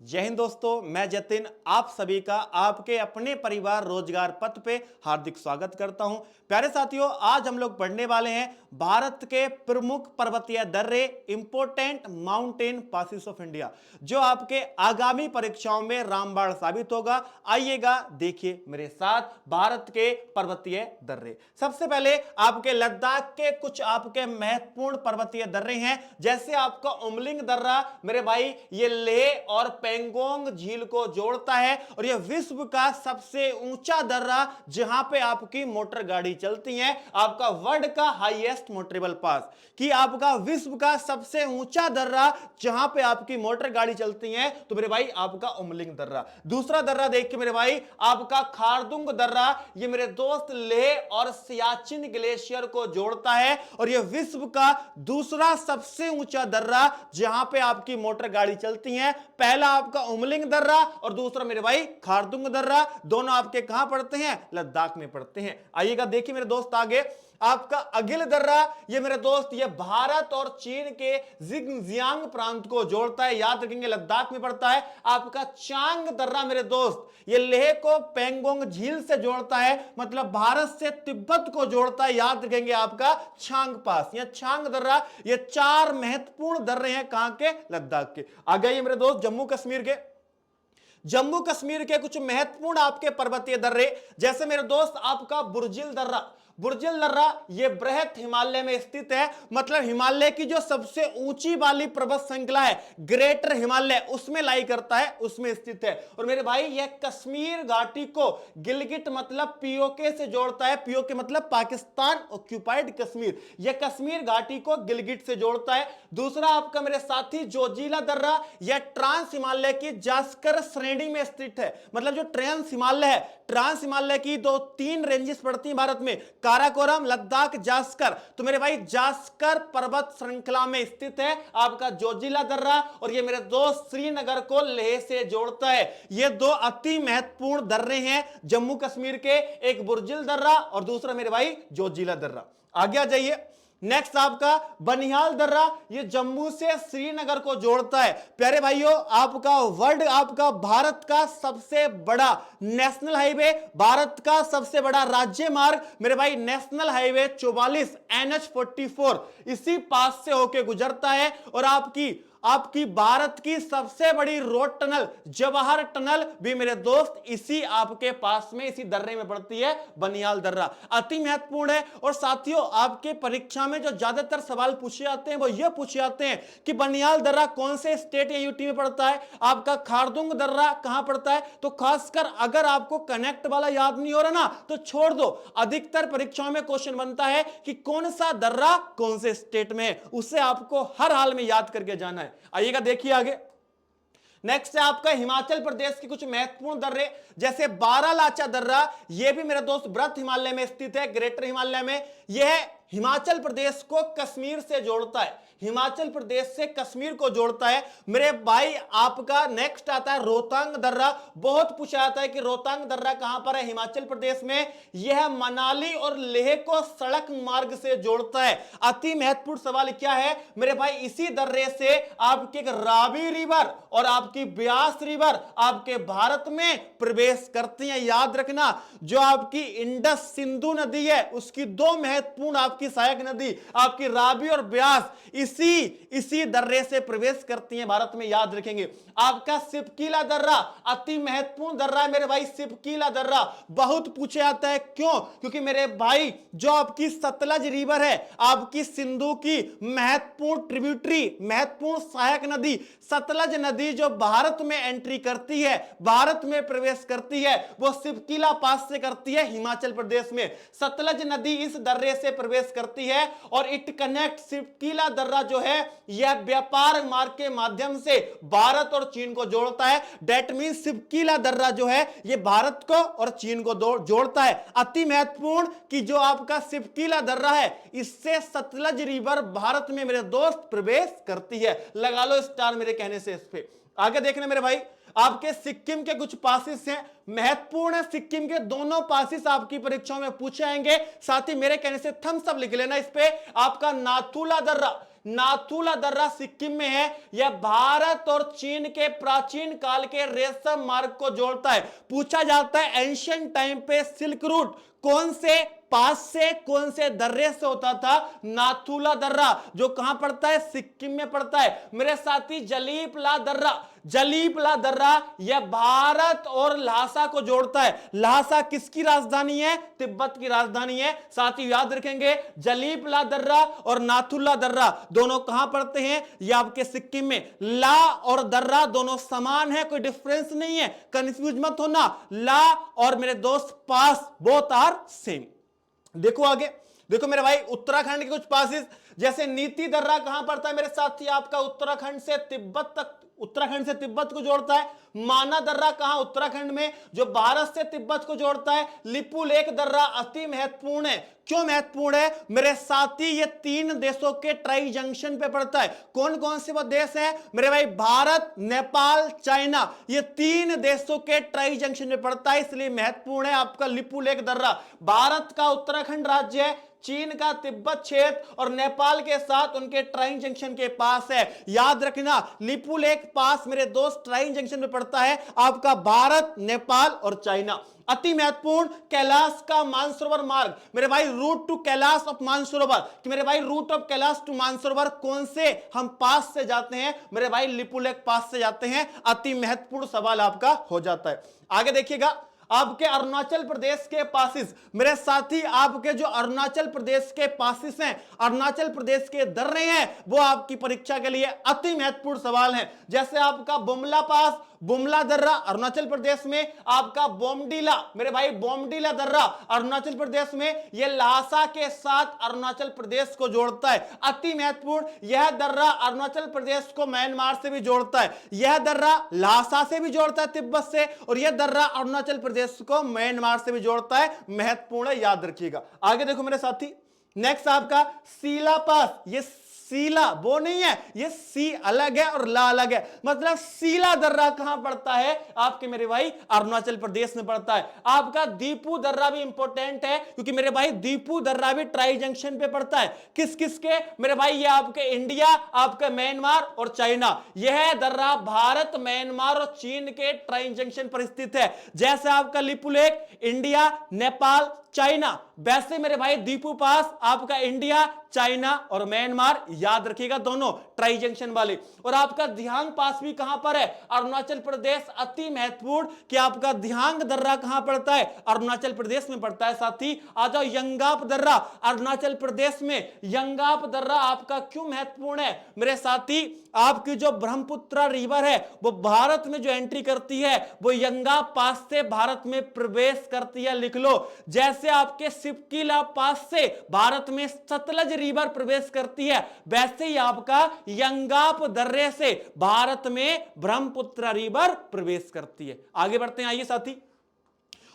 जय हिंद दोस्तों, मैं जतिन आप सभी का आपके अपने परिवार रोजगार पथ पे हार्दिक स्वागत करता हूं। प्यारे साथियों, आज हम लोग पढ़ने वाले हैं भारत के प्रमुख पर्वतीय दर्रे, important mountain passes of India, जो आपके आगामी परीक्षाओं में रामबाण साबित होगा। आइएगा देखिए मेरे साथ भारत के पर्वतीय दर्रे। सबसे पहले आपके लद्दाख के कुछ आपके महत्वपूर्ण पर्वतीय दर्रे हैं, जैसे आपका उमलिंग दर्रा मेरे भाई, ये लेह और पेंगोंग झील को जोड़ता है और यह विश्व का सबसे ऊंचा दर्रा जहां पे आपकी मोटर गाड़ी चलती है, आपका वर्ल्ड का हाईएस्ट मोटरेबल पास, कि आपका विश्व का सबसे ऊंचा दर्रा जहां पे आपकी मोटर गाड़ी चलती है, तो मेरे भाई आपका उमलिंग दर्रा। दूसरा दर्रा देख के मेरे भाई, आपका खारदुंग दर्रा, ये मेरे दोस्त लेह और सियाचिन ग्लेशियर को जोड़ता है और यह विश्व का दूसरा सबसे ऊंचा दर्रा जहां पे आपकी मोटर गाड़ी चलती है। पहला आपका उमलिंग दर्रा और दूसरा मेरे भाई खारदुंग दर्रा, दोनों आपके कहां पड़ते हैं? लद्दाख में पड़ते हैं। आइएगा देखिए मेरे दोस्त आगे, आपका अगिल दर्रा, ये मेरे दोस्त ये भारत और चीन के जिंगजियांग प्रांत को जोड़ता है, याद रखेंगे लद्दाख में पड़ता है। आपका चांग दर्रा मेरे दोस्त, ये लेह को पेंगोंग झील से जोड़ता है, मतलब भारत से तिब्बत को जोड़ता है, याद रखेंगे आपका छांग पास या छांग दर्रा। ये चार महत्वपूर्ण दर्रे हैं कहां के? लद्दाख के। आगे ये मेरे दोस्त जम्मू कश्मीर के, जम्मू कश्मीर के कुछ महत्वपूर्ण आपके पर्वतीय दर्रे, जैसे मेरे दोस्त आपका बुर्जिल दर्रा। बुर्जिल दर्रा ये बृहत हिमालय में स्थित है, मतलब हिमालय की जो सबसे ऊंची वाली पर्वत श्रृंखला है ग्रेटर हिमालय, उसमें लाई करता है, उसमें स्थित है। और मेरे भाई यह कश्मीर घाटी को गिलगिट मतलब पीओके से जोड़ता है, पीओके मतलब पाकिस्तान ऑक्यूपाइड कश्मीर, यह कश्मीर घाटी को गिलगिट से जोड़ता है। दूसरा आपका मेरे साथी जोजिला दर्रा, यह ट्रांस हिमालय की जास्कर श्रेणी में स्थित है, मतलब जो ट्रांस हिमालय है, ट्रांस हिमालय की दो तीन रेंजेस पड़ती हैं भारत में, काराकोरम, लद्दाख, जास्कर, तो मेरे भाई जास्कर पर्वत श्रृंखला में स्थित है आपका जोजिला दर्रा, और ये मेरे दोस्त श्रीनगर को लेह से जोड़ता है। ये दो अति महत्वपूर्ण दर्रे हैं जम्मू कश्मीर के, एक बुर्जिल दर्रा और दूसरा मेरे भाई जोजिला दर्रा। आगे आ जाइए, नेक्स्ट आपका बनिहाल दर्रा, ये जम्मू से श्रीनगर को जोड़ता है। प्यारे भाइयों, आपका वर्ल्ड, आपका भारत का सबसे बड़ा नेशनल हाईवे, भारत का सबसे बड़ा राज्य मार्ग मेरे भाई नेशनल हाईवे 44 NH44 इसी पास से होके गुजरता है। और आपकी भारत की सबसे बड़ी रोड टनल जवाहर टनल भी मेरे दोस्त इसी आपके पास में, इसी दर्रे में पड़ती है, बनिहाल दर्रा। अति महत्वपूर्ण है। और साथियों, आपके परीक्षा में जो ज्यादातर सवाल पूछे जाते हैं वो ये पूछे जाते हैं कि बनिहाल दर्रा कौन से स्टेट या यूटी में पड़ता है, आपका खारदुंग दर्रा कहां पड़ता है। तो खासकर अगर आपको कनेक्ट वाला याद नहीं हो रहा ना, तो छोड़ दो, अधिकतर परीक्षाओं में क्वेश्चन बनता है कि कौन सा दर्रा कौन से स्टेट में है, उसे आपको हर हाल में याद करके जाना है। आइएगा देखिए आगे, नेक्स्ट है आपका हिमाचल प्रदेश के कुछ महत्वपूर्ण दर्रे, जैसे बारालाचा दर्रा, यह भी मेरे दोस्त बृहत हिमालय में स्थित है, ग्रेटर हिमालय में। यह हिमाचल प्रदेश को कश्मीर से जोड़ता है, हिमाचल प्रदेश से कश्मीर को जोड़ता है मेरे भाई। आपका नेक्स्ट आता है रोहतांग दर्रा, बहुत पूछा जाता है कि रोहतांग दर्रा कहां पर है, हिमाचल प्रदेश में। यह मनाली और लेह को सड़क मार्ग से जोड़ता है। अति महत्वपूर्ण सवाल क्या है मेरे भाई, इसी दर्रे से आपकी एक रावी रिवर और आपकी ब्यास रिवर आपके भारत में प्रवेश करती हैं। याद रखना, जो आपकी इंडस सिंधु नदी है उसकी दो महत्वपूर्ण आपकी सहायक नदी, आपकी रावी और ब्यास, इसी दर्रे से प्रवेश करती हैं भारत में, याद रखेंगे। आपका सिपकीला दर्रा अति महत्वपूर्ण दर्रा है मेरे भाई, सिपकीला दर्रा बहुत पूछा जाता है, क्यों? क्योंकि मेरे भाई जो आपकी सतलज रिवर है, आपकी सिंधु की महत्वपूर्ण ट्रिब्यूटरी, महत्वपूर्ण सहायक नदी सतलज नदी जो भारत में एंट्री करती है, भारत में प्रवेश करती है, वो सिपकीला पास से करती है हिमाचल प्रदेश में। सतलज नदी इस दर्रे से प्रवेश करती है और इट कनेक्ट, सिपकीला दर्रा जो है यह व्यापार मार्ग के माध्यम से भारत और चीन को जोड़ता है। दैट मीन सिपकीला दर्रा जो है ये भारत को और चीन को जोड़ता है। अति महत्वपूर्ण कि जो आपका सिपकीला दर्रा है, इससे सतलज रिवर भारत में मेरे दोस्त प्रवेश करती है। लगा लो स्टार मेरे कहने से इस पे। आगे देखने मेरे भाई, आपके सिक्किम के कुछ पासिस हैं, महत्वपूर्ण है। सिक्किम के दोनों पासिस आपकी परीक्षाओं में पूछे जाएंगे। साथ ही मेरे कहने से थम्स अप लिख लेना इस पे। आपका नाथुला दर्रा, नाथुला दर्रा सिक्किम में है। यह भारत और चीन के प्राचीन काल के रेशम मार्ग को जोड़ता है। पूछा जाता है एंशिएंट टाइम पे सिल्क रूट कौन से पास से, कौन से दर्रे से होता था? नाथुला दर्रा, जो कहां पड़ता है? सिक्किम में पड़ता है। मेरे साथी जलीपला दर्रा, जलीपला दर्रा यह भारत और ल्हासा को जोड़ता है। ल्हासा किसकी राजधानी है? तिब्बत की राजधानी है। साथी याद रखेंगे जलीपला दर्रा और नाथुला दर्रा दोनों कहां पड़ते हैं? ये आपके सिक्किम में। ला और दर्रा दोनों समान है, कोई डिफरेंस नहीं है, कंफ्यूज मत होना। ला और मेरे दोस्त पास, बोथ आर सेम। देखो आगे, देखो मेरे भाई उत्तराखंड के कुछ पासेस, जैसे नीति दर्रा कहां पड़ता है मेरे साथी? आपका उत्तराखंड से तिब्बत तक, उत्तराखंड से तिब्बत को जोड़ता है। माना दर्रा कहां? उत्तराखंड में, जो भारत से तिब्बत को जोड़ता है। लिपुलेख दर्रा अति महत्वपूर्ण है। क्यों महत्वपूर्ण है मेरे साथी? ये 3 देशों के ट्राई जंक्शन पे पड़ता है। कौन कौन से वो देश हैं मेरे भाई? भारत, नेपाल, चाइना, ये 3 देशों के ट्राई जंक्शन पे पड़ता है, इसलिए महत्वपूर्ण है आपका लिपुलेख दर्रा। भारत का उत्तराखंड राज्य है, चीन का तिब्बत क्षेत्र और नेपाल के साथ उनके ट्राई जंक्शन के पास है। याद रखना लिपुलेख पास मेरे दोस्त ट्राई जंक्शन में पड़ता है आपका भारत, नेपाल और चाइना। अति महत्वपूर्ण कैलाश का मानसरोवर मार्ग मेरे भाई, route to Kailash of Mansarovar, कि मेरे भाई route of Kailash to Mansarovar कौन से हम पास से जाते हैं? मेरे भाई लिपुलेख पास से जाते हैं। अति महत्वपूर्ण सवाल आपका हो जाता है। आगे देखिएगा, आपके अरुणाचल प्रदेश के पासिस मेरे साथी, आपके जो अरुणाचल प्रदेश के पासिस हैं, अरुणाचल प्रदेश के दर्रे हैं, वो आपकी परीक्षा के लिए अति महत्वपूर्ण सवाल हैं। जैसे आपका बुमला पास, बुमला दर्रा अरुणाचल प्रदेश में, आपका बोमडीला मेरे भाई, बोमडीला दर्रा अरुणाचल प्रदेश में, यह ल्हासा के साथ अरुणाचल प्रदेश को जोड़ता है। अति महत्वपूर्ण, यह दर्रा अरुणाचल प्रदेश को म्यांमार से भी जोड़ता है। यह दर्रा ल्हासा से भी जोड़ता है तिब्बत से, और यह दर्रा अरुणाचल प्रदेश को म्यांमार से भी जोड़ता है। महत्वपूर्ण है, याद रखिएगा। आगे देखो मेरे साथी, नेक्स्ट आपका सीला पास। ये सीला वो नहीं है, ये सी अलग है और ला अलग है। मतलब सीला दर्रा कहां पड़ता है? आपके मेरे भाई अरुणाचल प्रदेश में पड़ता है। आपका दीपू दर्रा भी इंपॉर्टेंट है, क्योंकि मेरे भाई दीपू दर्रा भी ट्राई जंक्शन पे पड़ता है। किस किस के मेरे भाई? ये आपके इंडिया, आपका म्यांमार और चाइना। यह दर्रा भारत, म्यांमार और चीन के ट्राई जंक्शन पर स्थित है। जैसे आपका लिपुलेख इंडिया, नेपाल, चाइना, वैसे मेरे भाई दीपू पास आपका इंडिया, चाइना और म्यांमार। याद रखिएगा दोनों ट्राई जंक्शन वाले। और आपका दिहांग पास भी कहां पर है? अरुणाचल प्रदेश। अति महत्वपूर्ण कि आपका दिहांग दर्रा कहां पड़ता है? अरुणाचल प्रदेश में पड़ता है। साथी आ जाओ, यंगाप दर्रा अरुणाचल प्रदेश में। यंगाप दर्रा आपका क्यों महत्वपूर्ण है मेरे साथी? आपकी जो ब्रह्मपुत्र रिवर है वो भारत में जो एंट्री करती है वो यंगाप पास से भारत में प्रवेश करती है। लिख लो, जैसे आपके सिपकीला पास से भारत में सतलज रिवर प्रवेश करती है, वैसे ही आपका यंगाप दर्रे से भारत में ब्रह्मपुत्र रिवर प्रवेश करती है। आगे बढ़ते हैं, आइए साथी।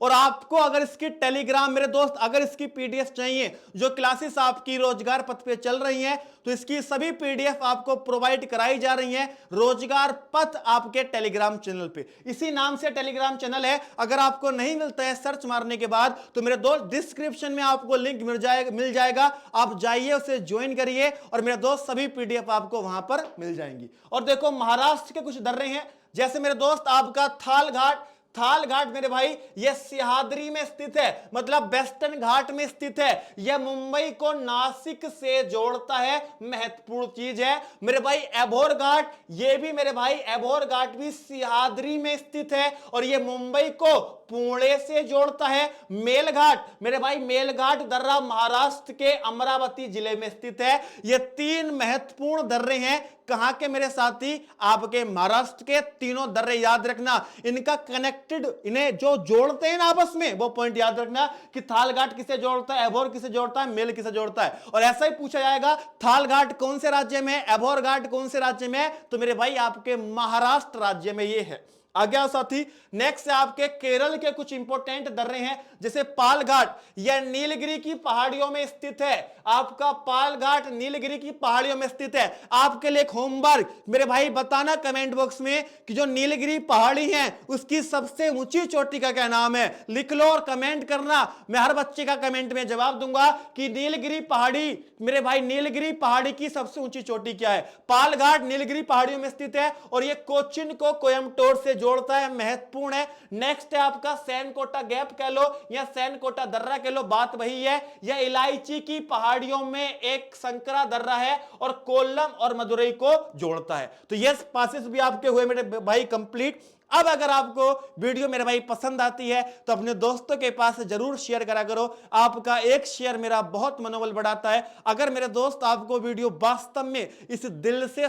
और आपको अगर इसकी टेलीग्राम मेरे दोस्त, अगर इसकी पीडीएफ चाहिए, जो क्लासेस आपकी रोजगार पथ पे चल रही हैं, तो इसकी सभी पीडीएफ आपको प्रोवाइड कराई जा रही हैं रोजगार पथ आपके टेलीग्राम चैनल पे। इसी नाम से टेलीग्राम चैनल है। अगर आपको नहीं मिलता है सर्च मारने के बाद, तो मेरे दोस्त डिस्क्रिप्शन में आपको लिंक मिल जाएगा, आप जाइए, उसे ज्वाइन करिए, और मेरे दोस्त सभी पीडीएफ आपको वहां पर मिल जाएंगी। और देखो महाराष्ट्र के कुछ दर्रे हैं, जैसे मेरे दोस्त आपका थाल घाट। थाल घाट मेरे भाई यह सिहादरी में स्थित है, मतलब वेस्टर्न घाट में स्थित है। यह मुंबई को नासिक से जोड़ता है, महत्वपूर्ण चीज है मेरे भाई। एभोर घाट, यह भी मेरे भाई एभोर घाट भी सिहादरी में स्थित है, और यह मुंबई को पुणे से जोड़ता है। मेलघाट मेरे भाई, मेलघाट दर्रा महाराष्ट्र के अमरावती जिले में स्थित है। ये 3 महत्वपूर्ण दर्रे हैं। कहां के मेरे साथी? आपके महाराष्ट्र के तीनों दर्रे। याद रखना इनका कनेक्टेड, इन्हें जो जोड़ते हैं ना आपस में, वो पॉइंट याद रखना कि थालघाट किसे जोड़ता है, एभोर किसे जोड़ता है, मेल किसे जोड़ता है। और ऐसा ही पूछा जाएगा थालघाट कौन से राज्य में, एभोर घाट कौन से राज्य में? तो मेरे भाई आपके महाराष्ट्र राज्य में ये है। आगे साथी, नेक्स्ट है आपके केरल के कुछ इंपोर्टेंट दर्रे हैं, जैसे पाल घाट, यह नीलगिरी की पहाड़ियों में स्थित है। आपका पाल घाट नीलगिरी की पहाड़ियों में स्थित है। आपके लिए एक होमवर्क, मेरे भाई बताना कमेंट बॉक्स में कि जो नीलगिरी पहाड़ी है उसकी सबसे ऊंची चोटी का क्या नाम है, लिख लो और कमेंट करना। मैं हर बच्चे का कमेंट में जवाब दूंगा कि नीलगिरी पहाड़ी, मेरे भाई नीलगिरी पहाड़ी की सबसे ऊंची चोटी क्या है। पाल घाट नीलगिरी पहाड़ियों में स्थित है और यह कोचिन को कोयम्बटूर से जोड़ता है, महत्वपूर्ण है। नेक्स्ट है आपका सैनकोटा गैप कह लो या सैनकोटा दर्रा कह लो, बात वही है। यह इलायची की पहाड़ियों में एक संकरा दर्रा है और कोल्लम और मदुरई को जोड़ता है। तो यस पासेस भी आपके हुए मेरे भाई कंप्लीट। अब अगर आपको वीडियो मेरे भाई पसंद आती है तो अपने दोस्तों के पास जरूर शेयर करा करो। आपका एक शेयर मेरा बहुत मनोबल बढ़ाता है। अगर मेरे दोस्त आपको वीडियो वास्तव में इस दिल से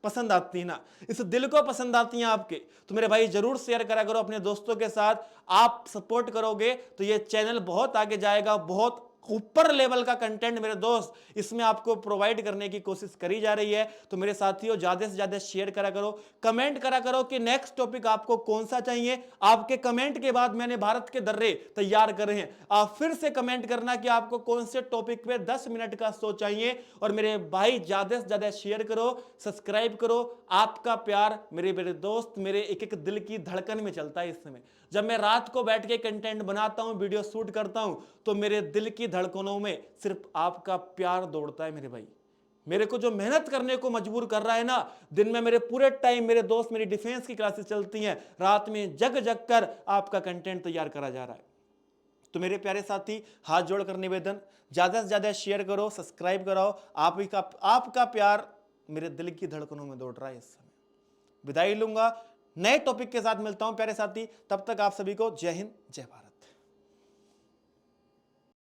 पसंद आती है ना, इस दिल को पसंद आती हैं आपके, तो मेरे भाई जरूर शेयर करा करो अपने दोस्तों के साथ। आप सपोर्ट करोगे तो ये चैनल बहुत आगे जाएगा, बहुत ऊपर लेवल का कंटेंट मेरे दोस्त इसमें आपको प्रोवाइड करने की कोशिश करी जा रही है। तो मेरे साथियों ज्यादा से ज्यादा शेयर करा करो, कमेंट करा करो कि नेक्स्ट टॉपिक आपको कौन सा चाहिए। आपके कमेंट के बाद मैंने भारत के दर्रे तैयार करे हैं। आप फिर से कमेंट करना कि आपको कौन से टॉपिक पे 10 मिनट का शो चाहिए। और मेरे भाई ज्यादा से ज्यादा शेयर करो, सब्सक्राइब करो। आपका प्यार मेरे दोस्त मेरे एक एक दिल की धड़कन में चलता है। इस समय जब मैं रात को बैठ के कंटेंट बनाता हूं, वीडियो शूट करता हूं, तो मेरे दिल की धड़कनों में सिर्फ आपका प्यार दौड़ता है मेरे भाई। मेरे को जो मेहनत करने को मजबूर कर रहा है ना, दिन में मेरे पूरे टाइम मेरे दोस्त मेरी डिफेंस की क्लासेस चलती हैं, रात में जग जग कर आपका कंटेंट तैयार करा जा रहा है। तो मेरे प्यारे साथी हाथ जोड़कर निवेदन, ज्यादा से ज्यादा शेयर करो, सब्सक्राइब कराओ। आपका प्यार मेरे दिल की धड़कनों में दौड़ रहा है। इस समय विदाई लूंगा, नए टॉपिक के साथ मिलता हूं प्यारे साथी। तब तक आप सभी को जय हिंद, जय भारत।